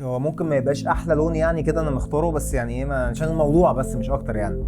هو ممكن ما يبقاش احلى لون يعني كده انا مختاره، بس يعني ايه، عشان الموضوع بس مش اكتر يعني.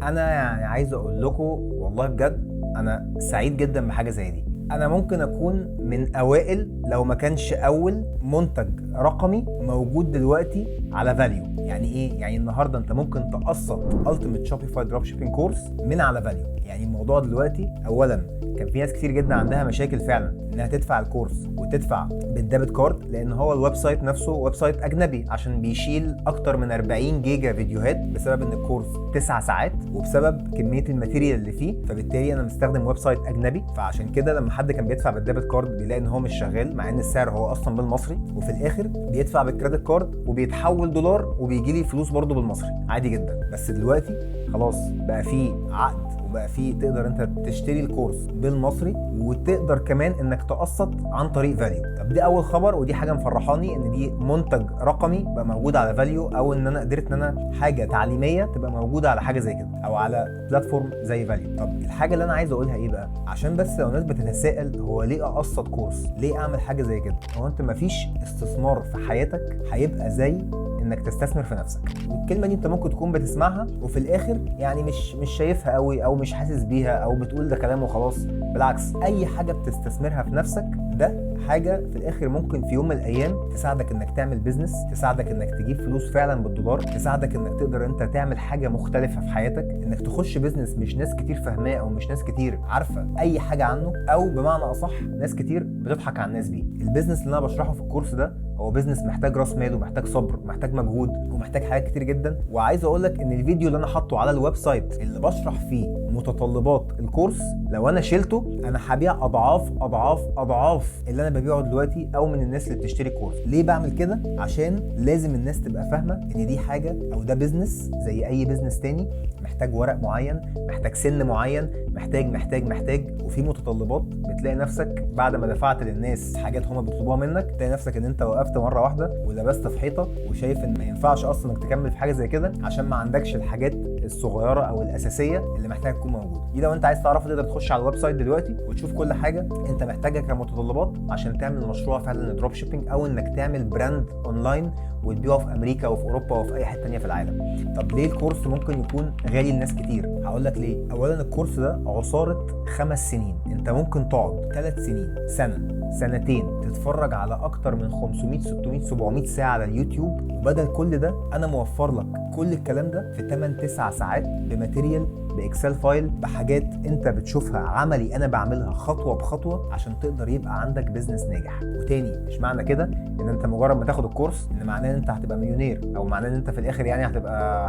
انا يعني عايز اقول لكم والله بجد انا سعيد جدا بحاجه زي دي. انا ممكن اكون من اوائل لو ما كانش اول منتج رقمي موجود دلوقتي على فاليو. يعني ايه؟ يعني النهارده انت ممكن تقسط التيميت شوبيفاي دروب شيبينج كورس من على فاليو. يعني الموضوع دلوقتي اولا كان في ناس كتير جدا عندها مشاكل فعلا انها تدفع الكورس وتدفع بالديبت كارد، لان هو الويب سايت نفسه ويب سايت اجنبي عشان بيشيل اكتر من 40 جيجا فيديوهات بسبب ان الكورس 9 ساعات وبسبب كميه الماتيريال اللي فيه. فبالتالي انا مستخدم ويب سايت اجنبي، فعشان كده لما حد كان بيدفع بالديبت كارد بيلاقي ان هو مش شغال مع ان السعر هو اصلا بالمصري، وفي الاخر بيدفع بالكريدت كارد وبيتحول دولار وبيجي لي فلوس برده بالمصري عادي جدا. بس دلوقتي خلاص بقى في عقد وبقى في تقدر انت تشتري الكورس بالمصري وتقدر كمان انك تقسط عن طريق فاليو. طب دي اول خبر ودي حاجه مفرحاني ان دي منتج رقمي بقى موجود على فاليو، او ان انا قدرت ان انا حاجه تعليميه تبقى موجوده على حاجه زي كده او على بلاتفورم زي فاليو. طب الحاجه اللي انا عايز اقولها ايه بقى، عشان بس لو ناس بتتساءل هو ليه اقسط كورس، ليه اعمل حاجه زي كده، هو انت مفيش استثمار في حياتك هيبقى زي انك تستثمر في نفسك. والكلمه دي انت ممكن تكون بتسمعها وفي الاخر يعني مش شايفها قوي او مش حاسس بيها او بتقول ده كلام وخلاص. بالعكس، اي حاجه بتستثمرها في نفسك ده حاجه في الاخر ممكن في يوم من الايام تساعدك انك تعمل بيزنس، تساعدك انك تجيب فلوس فعلا بالدولار، تساعدك انك تقدر انت تعمل حاجه مختلفه في حياتك، انك تخش بيزنس مش ناس كتير فاهماه او مش ناس كتير عارفه اي حاجه عنه، او بمعنى اصح ناس كتير بتضحك على الناس بيه. البيزنس اللي انا بشرحه في الكورس ده هو بيزنس محتاج راس مال ومحتاج صبر ومحتاج مجهود ومحتاج حاجات كتير جدا. وعايز اقول لك ان الفيديو اللي انا حاطه على الويب سايت اللي بشرح فيه متطلبات الكورس لو انا شلته انا هبيع اضعاف اضعاف اضعاف اللي انا ببيعه دلوقتي او من الناس اللي بتشتري كورس. ليه بعمل كده؟ عشان لازم الناس تبقى فاهمه ان دي حاجه او ده بيزنس زي اي بيزنس تاني، محتاج ورق معين، محتاج سن معين، محتاج وفي متطلبات. بتلاقي نفسك بعد ما دفعت للناس حاجات هما بيطلبوها منك تلاقي نفسك ان انت وقفت مره واحده ولبست في حيطه وشايف ان ما ينفعش اصلا انك تكمل في حاجه زي كده عشان ما عندكش الحاجات الصغيره او الاساسيه اللي محتاج تكون موجوده. دي لو انت عايز تعرف تقدر تخش على الويب سايت دلوقتي وتشوف كل حاجه انت محتاجها كمتطلبات عشان تعمل مشروع فعلا دروب شيبينج او انك تعمل براند اونلاين وتبيعه في امريكا وفي اوروبا وفي اي حته ثانيه في العالم. طب ليه الكورس ممكن يكون غالي لناس كتير؟ هقول لك ليه. اولا الكورس ده عصاره 5 سنين، انت ممكن تقعد 3 سنين، سنه، سنتين تتفرج على اكتر من 500 600 700 ساعه على اليوتيوب، وبدل كل ده انا موفر لك كل الكلام ده في 8 9 ساعات بماتيريال باكسل فايل بحاجات انت بتشوفها عملي انا بعملها خطوه بخطوه عشان تقدر يبقى عندك بيزنس ناجح. وتاني مش معنى كده ان انت مجرد ما تاخد الكورس ان معناه ان انت هتبقى مليونير او معناه ان انت في الاخر يعني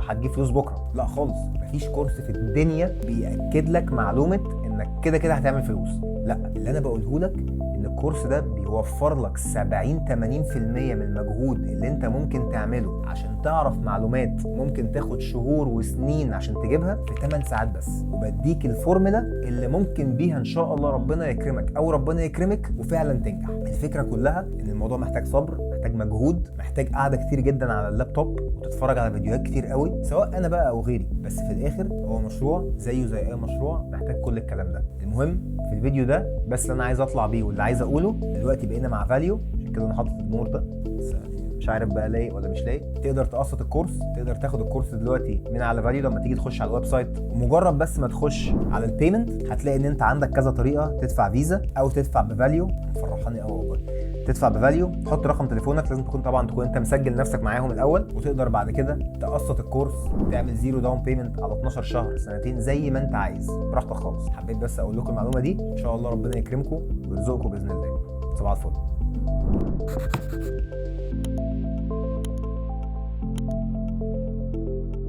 هتجيب فلوس بكره. لا خالص، مفيش كورس في الدنيا بيأكد لك معلومه انك كده كده هتعمل فلوس. لا، اللي انا بقوله لك ان الكورس ده بيوفر لك 70 80% من المجهود اللي انت ممكن تعمله عشان تعرف معلومات ممكن تاخد شهور وسنين عشان تجيبها في 8 ساعات بس. وبديك الفورمولا اللي ممكن بيها ان شاء الله ربنا يكرمك او ربنا يكرمك وفعلا تنجح. الفكره كلها ان الموضوع محتاج صبر، محتاج مجهود، محتاج قعده كتير جدا على اللابتوب وتتفرج على فيديوهات كتير قوي سواء انا بقى او غيري. بس في الاخر هو مشروع زيه زي اي مشروع محتاج كل الكلام ده. المهم في الفيديو ده بس اللي انا عايز اطلع بيه واللي عايز اقوله دلوقتي بقينا مع فاليو، عشان كده انا حاطط النور ده بس مش عارف بقى لايق ولا مش لايق. تقدر تقسط الكورس، تقدر تاخد الكورس دلوقتي من على فاليو لما تيجي تخش على الويب سايت، ومجرد بس ما تخش على البيمنت هتلاقي ان انت عندك كذا طريقه، تدفع فيزا او تدفع بفاليو. مفرحاني قوي والله. تدفع بفاليو، تحط رقم تليفونك، لازم تكون انت مسجل نفسك معاهم الاول، وتقدر بعد كده تقسط الكورس، تعمل زيرو داون بيمنت على 12 شهر، سنتين، زي ما انت عايز براحتك خالص. حبيت بس اقول لكم المعلومه دي، ان شاء الله ربنا يكرمكم ويرزقكم باذن الله. صباح الفل.